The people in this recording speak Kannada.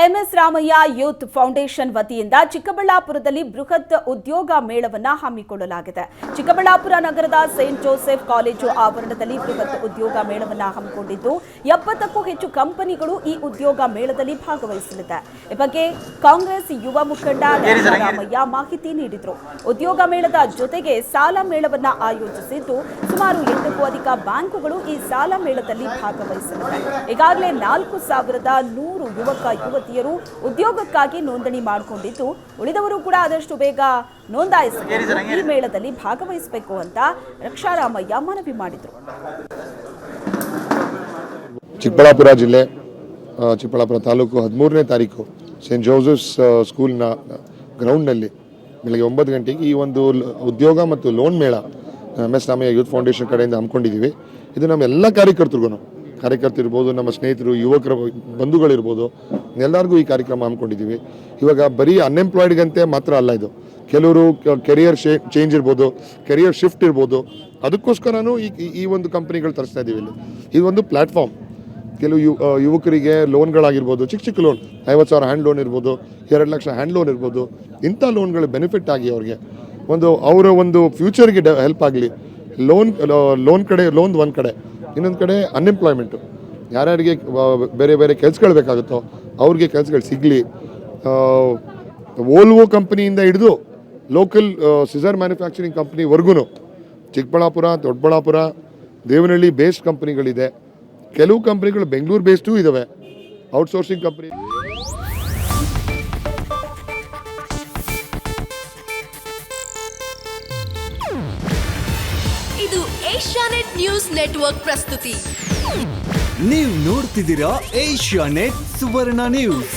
MS ರಾಮಯ್ಯ ಯೂತ್ ಫೌಂಡೇಶನ್ ವತಿಯಿಂದ ಚಿಕ್ಕಬಳ್ಳಾಪುರದಲ್ಲಿ ಬೃಹತ್ ಉದ್ಯೋಗ ಮೇಳವನ್ನು ಹಮ್ಮಿಕೊಳ್ಳಲಾಗಿದೆ. ಚಿಕ್ಕಬಳ್ಳಾಪುರ ನಗರದ ಸೇಂಟ್ ಜೋಸೆಫ್ ಕಾಲೇಜು ಆವರಣದಲ್ಲಿ ಬೃಹತ್ ಉದ್ಯೋಗ ಮೇಳವನ್ನು ಹಮ್ಮಿಕೊಂಡಿದ್ದು 70ಕ್ಕೂ ಹೆಚ್ಚು ಕಂಪನಿಗಳು ಈ ಉದ್ಯೋಗ ಮೇಳದಲ್ಲಿ ಭಾಗವಹಿಸಲಿದೆ. ಈ ಬಗ್ಗೆ ಕಾಂಗ್ರೆಸ್ ಯುವ ಮುಖಂಡ ರಾಮಯ್ಯ ಮಾಹಿತಿ ನೀಡಿದರು. ಉದ್ಯೋಗ ಮೇಳದ ಜೊತೆಗೆ ಸಾಲ ಮೇಳವನ್ನು ಆಯೋಜಿಸಿದ್ದು ಸುಮಾರು 8ಕ್ಕೂ ಅಧಿಕ ಬ್ಯಾಂಕುಗಳು ಈ ಸಾಲ ಮೇಳದಲ್ಲಿ ಭಾಗವಹಿಸಲಿವೆ. ಈಗಾಗಲೇ 4,100 ಯುವತಿಯರು ಉದ್ಯೋಗಕ್ಕಾಗಿ ನೋಂದಣಿ ಮಾಡಿಕೊಂಡಿದ್ದು ಉಳಿದವರು ಕೂಡ ಆದಷ್ಟು ಬೇಗ ನೋಂದಾಯಿಸಿಕೊಂಡು ಈ ಮೇಳದಲ್ಲಿ ಭಾಗವಹಿಸಬೇಕು ಅಂತ ರಕ್ಷಾರಾಮಯ್ಯ ಮನವಿ ಮಾಡಿದರು. ಚಿಕ್ಕಬಳ್ಳಾಪುರ ಜಿಲ್ಲೆ ಚಿಕ್ಕಬಳ್ಳಾಪುರ ತಾಲೂಕು 13ನೇ ತಾರೀಕು ಸೇಂಟ್ ಜೋಸೆಫ್ಸ್ ಸ್ಕೂಲ್ನ ಗ್ರೌಂಡ್ನಲ್ಲಿ ಬೆಳಗ್ಗೆ 9 ಗಂಟೆಗೆ ಈ ಒಂದು ಉದ್ಯೋಗ ಮತ್ತು ಲೋನ್ ಮೇಳ MS ರಾಮಯ್ಯ ಯೂತ್ ಫೌಂಡೇಶನ್ ಕಡೆಯಿಂದ ಹಮ್ಮಿಕೊಂಡಿದ್ದೀವಿ. ಇದು ನಮ್ಮ ಎಲ್ಲ ಕಾರ್ಯಕರ್ತರಿರ್ಬೋದು, ನಮ್ಮ ಸ್ನೇಹಿತರು, ಯುವಕರ ಬಂಧುಗಳಿರ್ಬೋದು, ಎಲ್ಲರಿಗೂ ಈ ಕಾರ್ಯಕ್ರಮ ಹಮ್ಮಿಕೊಂಡಿದ್ದೀವಿ. ಇವಾಗ ಬರೀ ಅನ್ಎಂಪ್ಲಾಯ್ಡ್ಗಂತೆ ಮಾತ್ರ ಅಲ್ಲ, ಇದು ಕೆಲವರು ಕೆರಿಯರ್ ಚೇಂಜ್ ಇರ್ಬೋದು, ಕೆರಿಯರ್ ಶಿಫ್ಟ್ ಇರ್ಬೋದು, ಅದಕ್ಕೋಸ್ಕರನೂ ಈ ಒಂದು ಕಂಪ್ನಿಗಳು ತರಿಸ್ತಾ ಇದ್ದೀವಿ. ಇದು ಒಂದು ಪ್ಲ್ಯಾಟ್ಫಾರ್ಮ್. ಕೆಲವು ಯುವಕರಿಗೆ ಲೋನ್ಗಳಾಗಿರ್ಬೋದು, ಚಿಕ್ಕ ಲೋನ್ 50,000 ಹ್ಯಾಂಡ್ ಲೋನ್ ಇರ್ಬೋದು, 2 ಲಕ್ಷ ಹ್ಯಾಂಡ್ ಲೋನ್ ಇರ್ಬೋದು, ಇಂಥ ಲೋನ್ಗಳು ಬೆನಿಫಿಟ್ ಆಗಿ ಅವ್ರಿಗೆ ಅವರ ಒಂದು ಫ್ಯೂಚರ್ಗೆ ಹೆಲ್ಪ್ ಆಗಲಿ. ಲೋನ್ ಕಡೆ ಒಂದು ಕಡೆ, ಇನ್ನೊಂದು ಕಡೆ ಅನ್ಎಂಪ್ಲಾಯ್ಮೆಂಟು, ಯಾರ್ಯಾರಿಗೆ ಬೇರೆ ಬೇರೆ ಕೆಲಸಗಳು ಬೇಕಾಗುತ್ತೋ ಅವ್ರಿಗೆ ಕೆಲಸಗಳು ಸಿಗಲಿ. ವೋಲ್ವೋ ಕಂಪ್ನಿಯಿಂದ ಹಿಡಿದು ಲೋಕಲ್ ಸಿಸರ್ ಮ್ಯಾನುಫ್ಯಾಕ್ಚರಿಂಗ್ ಕಂಪ್ನಿವರೆಗೂ ಚಿಕ್ಕಬಳ್ಳಾಪುರ, ದೊಡ್ಡಬಳ್ಳಾಪುರ, ದೇವನಹಳ್ಳಿ ಬೇಸ್ಡ್ ಕಂಪ್ನಿಗಳಿದೆ. ಕೆಲವು ಕಂಪ್ನಿಗಳು ಬೆಂಗಳೂರು ಬೇಸ್ಡೂ ಇದ್ದಾವೆ, ಔಟ್ಸೋರ್ಸಿಂಗ್ ಕಂಪ್ನಿ. ಇದು ಏಷ್ಯಾನೆಟ್ ನ್ಯೂಸ್ ನೆಟ್ವರ್ಕ್ ಪ್ರಸ್ತುತಿ. ನೀವು ನೋಡ್ತಿದ್ದೀರಾ ಏಷ್ಯಾನೆಟ್ ಸುವರ್ಣ ನ್ಯೂಸ್.